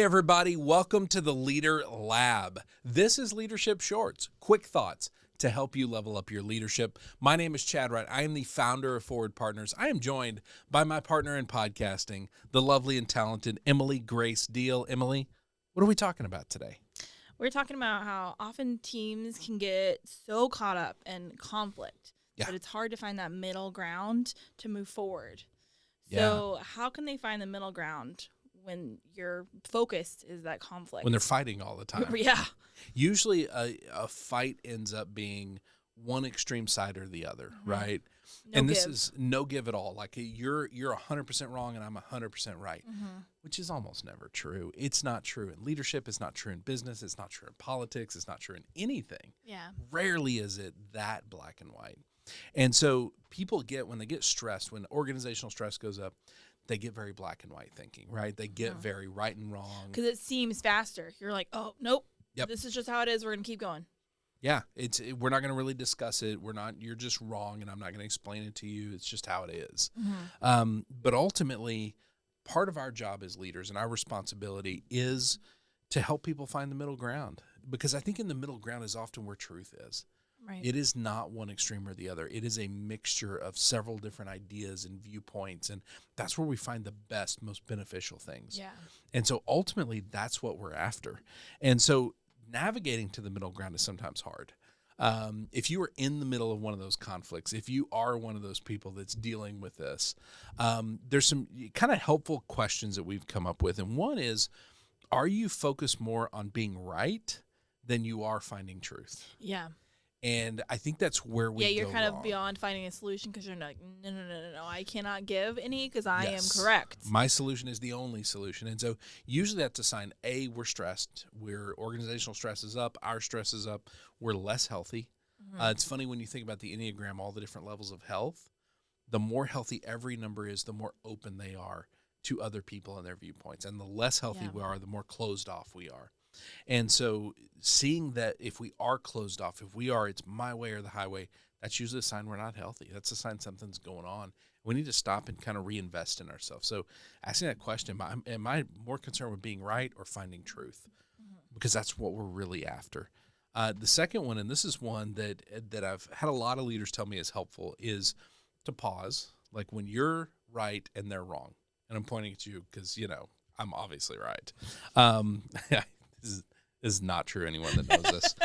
Hey everybody, welcome to the Leader Lab. This is Leadership Shorts, quick thoughts to help you level up your leadership. My name is Chad Wright. I am the founder of Forward Partners. I am joined by my partner in podcasting, the lovely and talented Emily Grace Deal. Emily, what are we talking about today? We're talking about how often teams can get so caught up in conflict that it's hard to find that middle ground to move forward. So how can they find the middle ground when your focus is that conflict? When they're fighting all the time. Yeah. Usually a fight ends up being one extreme side or the other, right? This is no give at all. Like you're 100% wrong and I'm 100% right, which is almost never true. It's not true in leadership. It's not true in business. It's not true in politics. It's not true in anything. Yeah. Rarely is it that black and white. And so people when they get stressed, when organizational stress goes up, they get very black and white thinking, right? They get very right and wrong. Because it seems faster. You're like, oh, nope. Yep. This is just how it is. We're going to keep going. Yeah, we're not going to really discuss it. You're just wrong, and I'm not going to explain it to you. It's just how it is. But ultimately, part of our job as leaders and our responsibility is to help people find the middle ground. Because I think in the middle ground is often where truth is. Right. It is not one extreme or the other. It is a mixture of several different ideas and viewpoints, and that's where we find the best, most beneficial things. Yeah. And so ultimately, that's what we're after. And so navigating to the middle ground is sometimes hard. If you are in the middle of one of those conflicts, if you are one of those people that's dealing with this, there's some kind of helpful questions that we've come up with. And one is, are you focused more on being right than you are finding truth? Yeah. And I think that's where we you're go kind wrong. of beyond finding a solution because you're like, no, I cannot give any because I am correct. My solution is the only solution. And so usually that's a sign, A, we're stressed. Organizational stress is up. Our stress is up. We're less healthy. It's funny when you think about the Enneagram, all the different levels of health, the more healthy every number is, the more open they are to other people and their viewpoints. And the less healthy we are, the more closed off we are. And so seeing that if we are closed off, it's my way or the highway, that's usually a sign we're not healthy. That's a sign something's going on. We need to stop and kind of reinvest in ourselves. So asking that question, am I more concerned with being right or finding truth? Because that's what we're really after. The second one, and this is one that I've had a lot of leaders tell me is helpful, is to pause, like when you're right and they're wrong. And I'm pointing at you because, I'm obviously right. This is not true. Anyone that knows this,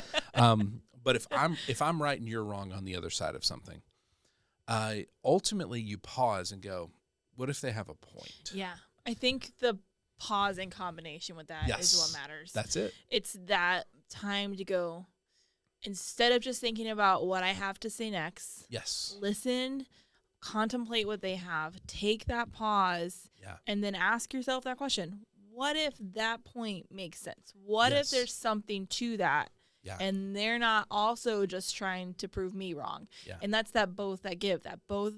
but if I'm right and you're wrong on the other side of something, ultimately you pause and go, "What if they have a point?" Yeah, I think the pause in combination with that is what matters. That's it. It's that time to go instead of just thinking about what I have to say next. Yes. Listen, contemplate what they have. Take that pause, and then ask yourself that question. What if that point makes sense? What if there's something to that? Yeah. And they're not also just trying to prove me wrong. Yeah. And that's that both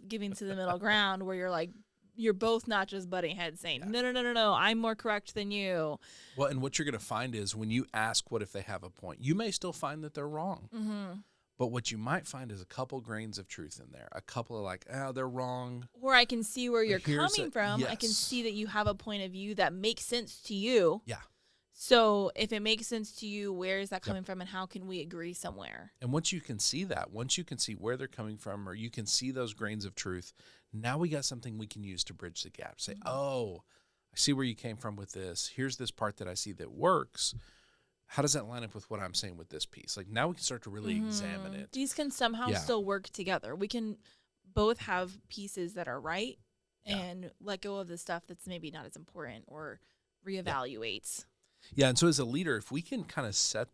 giving to the middle ground where you're both not just butting heads saying, no, I'm more correct than you. Well, and what you're going to find is when you ask what if they have a point, you may still find that they're wrong. But what you might find is a couple grains of truth in there. A couple of they're wrong. Or I can see where you're coming from. Yes. I can see that you have a point of view that makes sense to you. Yeah. So if it makes sense to you, where is that coming from and how can we agree somewhere? And once you can see that, once you can see where they're coming from or you can see those grains of truth, now we got something we can use to bridge the gap. Say, oh, I see where you came from with this. Here's this part that I see that works. How does that line up with what I'm saying with this piece? Like now we can start to really examine it. These can somehow still work together. We can both have pieces that are right and let go of the stuff that's maybe not as important or reevaluates. Yeah, and so as a leader, if we can kind of set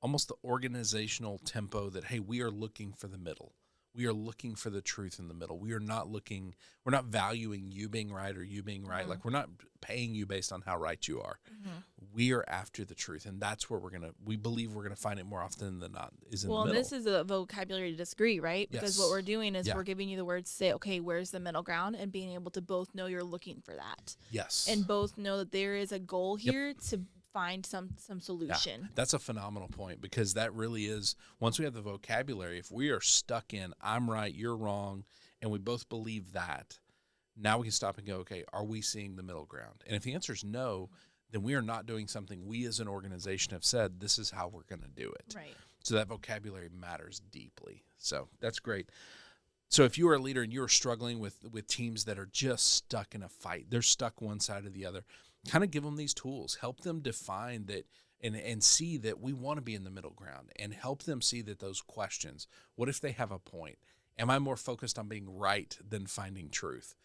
almost the organizational tempo that, hey, we are looking for the middle. We are looking for the truth in the middle. We're not valuing you being right or you being right. Like we're not paying you based on how right you are. We are after the truth. And that's where we believe we're going to find it more often than not is in the middle. Well, this is a vocabulary to disagree, right? Because what we're doing is we're giving you the words to say, okay, where's the middle ground? And being able to both know you're looking for that. Yes. And both know that there is a goal here to find some solution. Yeah, that's a phenomenal point because that really is, once we have the vocabulary, if we are stuck in I'm right, you're wrong, and we both believe that, now we can stop and go, okay, are we seeing the middle ground? And if the answer is no, then we are not doing something we as an organization have said, this is how we're going to do it. Right. So that vocabulary matters deeply. So that's great. So if you are a leader and you're struggling with teams that are just stuck in a fight, they're stuck one side or the other, kind of give them these tools, help them define that and see that we want to be in the middle ground, and help them see that those questions, what if they have a point? Am I more focused on being right than finding truth?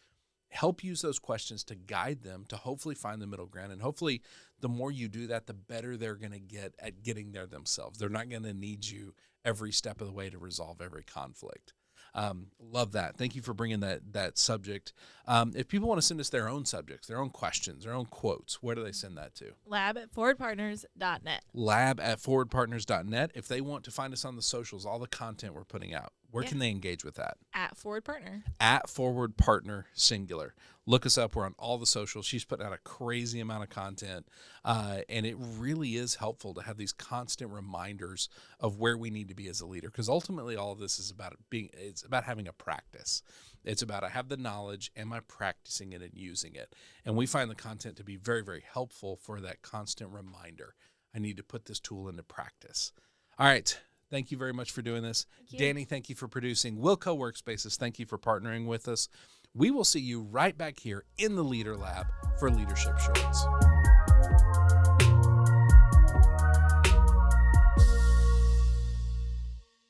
Help use those questions to guide them to hopefully find the middle ground. And hopefully the more you do that, the better they're going to get at getting there themselves. They're not going to need you every step of the way to resolve every conflict. Love that. Thank you for bringing that subject. If people want to send us their own subjects, their own questions, their own quotes, where do they send that to? lab@forwardpartners.net. lab@forwardpartners.net. If they want to find us on the socials, all the content we're putting out, where can they engage with that? @forwardpartner. @forwardpartner singular. Look us up. We're on all the socials. She's putting out a crazy amount of content, and it really is helpful to have these constant reminders of where we need to be as a leader, because ultimately all of this is about it's about having a practice. It's about, I have the knowledge, am I practicing it and using it? And we find the content to be very, very helpful for that constant reminder. I need to put this tool into practice. All right. Thank you very much for doing this. Danny, thank you for producing. Wilco Workspaces, thank you for partnering with us. We will see you right back here in the Leader Lab for Leadership Shorts.